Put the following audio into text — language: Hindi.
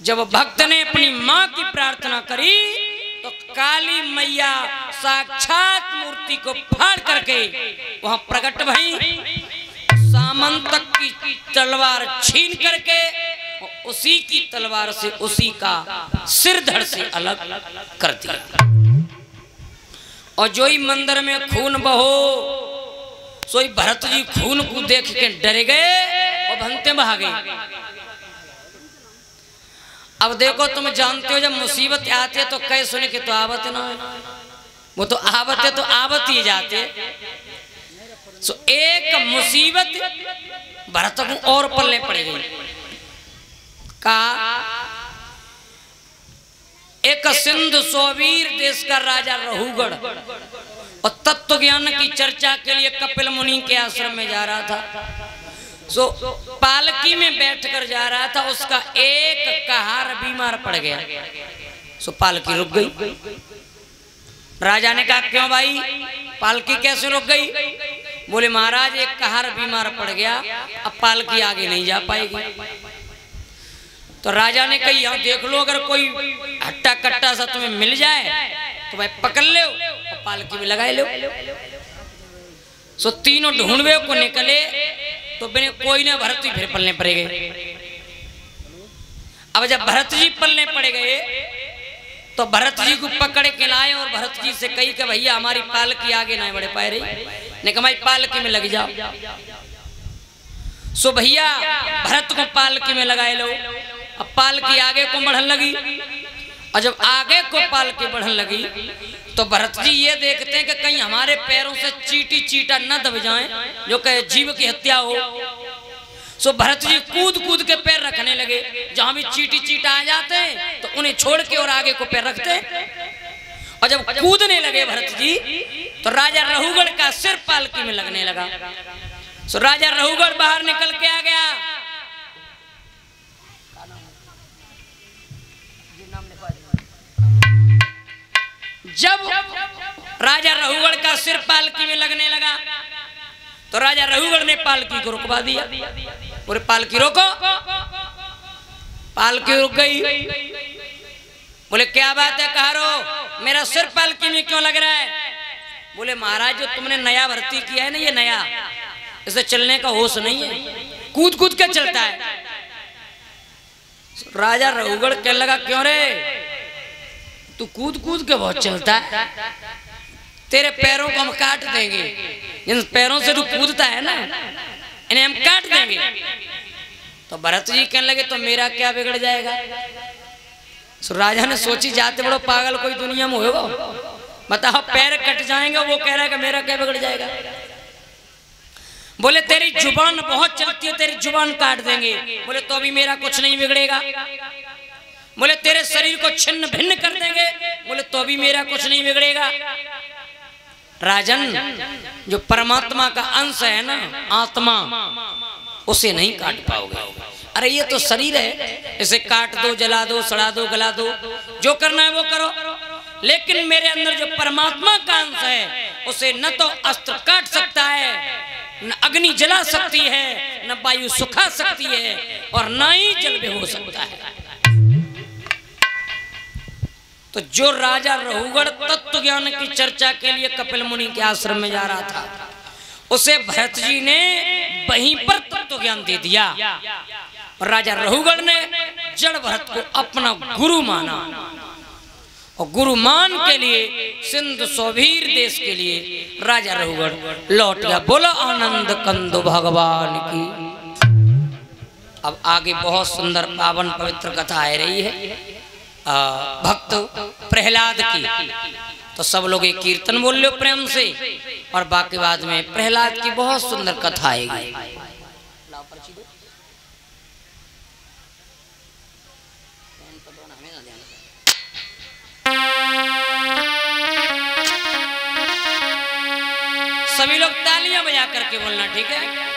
जब भक्त ने अपनी मां की प्रार्थना करी तो काली मैया साक्षात मूर्ति को फाड़ करके वहां प्रकट भई, सामंतक की तलवार छीन करके उसी की तलवार से उसी का सिर धड़ से अलग कर दिया। और जो ही मंदिर में खून बहो, सोई भरत जी खून को देख के डर गए और भंते बहा गए। अब देखो तुम जानते हो जब मुसीबत आती है तो कह सुने कि तो आवत ना, वो तो आवत है तो आवत ही जाते। सो एक मुसीबत भरत को और पल्ले पड़ गई। का एक सिंधु सोवीर देश का राजा रहूगढ़ और तत्व ज्ञान की चर्चा के लिए कपिल मुनि के आश्रम में जा रहा था। सो पालकी में बैठकर जा रहा था, उसका एक कहार बीमार पड़ गया। सो पालकी रुक गई। राजा ने कहा क्यों भाई पालकी कैसे रुक गई? बोले महाराज एक कहार बीमार पड़ गया, अब पालकी आगे नहीं जा पाएगी। तो राजा ने कही यहाँ देख लो, अगर कोई हट्टा कट्टा सा तुम्हें मिल जाए तो भाई पकड़ लो और पालकी में लगाए लो। सो तीनों ढूंढवे को निकले तो बिना कोई ने भरत जी फिर पलने पड़े गए। अब जब भरत जी पलने पड़े गए तो भरत जी को पकड़ के लाए और भरत जी से कही कि भैया हमारी पालकी आगे नहीं बढ़ पाए रही, ने कहा भाई पालकी में लग जाओ। सो भैया भरत को पालकी में लगाए लो। अब पालकी आगे को बढ़न लगी और जब आगे को पालकी बढ़न लगी तो भरत जी ये देखते हैं कि कहीं हमारे पैरों से चीटी चीटा न दब जाए जो कहे जीव की हत्या हो। सो भरत जी कूद कूद के पैर रखने लगे, जहां भी चीटी चीटा आ जाते हैं तो उन्हें छोड़ के और आगे को पैर रखते। और जब कूदने लगे भरत जी तो राजा रहूगढ़ का सिर पालकी में लगने लगा। सो राजा रहूगढ़ बाहर निकल के आ गया। जब राजा रहूगढ़ का सिर पालकी में लगने लगा तो राजा रहूगढ़ ने पालकी को रुकवा दिया। पूरे पालकी रोको। पालकी रुक गई। बोले क्या बात है कहारो, मेरा सिर पालकी में क्यों लग रहा है? बोले महाराज जो तुमने नया भर्ती किया है ना, ये नया, इसे चलने का होश नहीं है, कूद कूद के चलता है। राजा रहूगढ़ कहने लगा क्यों रे, तू कूद कूद के बहुत चलता है, तेरे पैरों को हम काट देंगे। इन पैरों से तू कूदता है ना, इन्हें हम काट देंगे। तो भरत जी कहने लगे तो मेरा क्या बिगड़ जाएगा? सो राजा ने सोची जाते बड़ो पागल कोई दुनिया में होगा, बताओ पैर कट जाएंगे, वो कह रहा है कि मेरा क्या बिगड़ जाएगा। बोले तेरी जुबान बहुत चलती है, तेरी जुबान काट देंगे। बोले तो भी मेरा कुछ नहीं बिगड़ेगा। बोले तेरे शरीर को छिन्न भिन्न कर देंगे। बोले तो भी मेरा कुछ नहीं बिगड़ेगा। राजन जो परमात्मा का अंश है ना, आत्मा, उसे नहीं काट पाओगे। अरे ये तो शरीर है, इसे काट दो, जला दो, सड़ा दो, गला दो, जो करना है वो करो, लेकिन मेरे अंदर जो परमात्मा का अंश है उसे न तो अस्त्र काट सकता है, न अग्नि जला सकती है, न वायु सुखा सकती है, और न ही जल भी हो सकता है। तो जो राजा रहूगढ़ तत्व ज्ञान की चर्चा के लिए कपिल मुनि के आश्रम में जा रहा था, उसे भरत जी ने वहीं पर तत्व ज्ञान दे दिया। और राजा रहूगढ़ ने जड़ भरत को अपना गुरु माना और गुरु मान के लिए सिंधु सोवीर देश के लिए राजा रहूगढ़ लौट गया। बोलो आनंद कंदो भगवान की। अब आगे बहुत सुंदर पावन पवित्र कथा आ रही है भक्त प्रहलाद की। तो सब लोग एक कीर्तन बोल लो प्रेम से, और बाकी बाद में प्रहलाद की बहुत सुंदर कथा आएगी। सभी लोग तालियां बजा करके बोलना, ठीक है?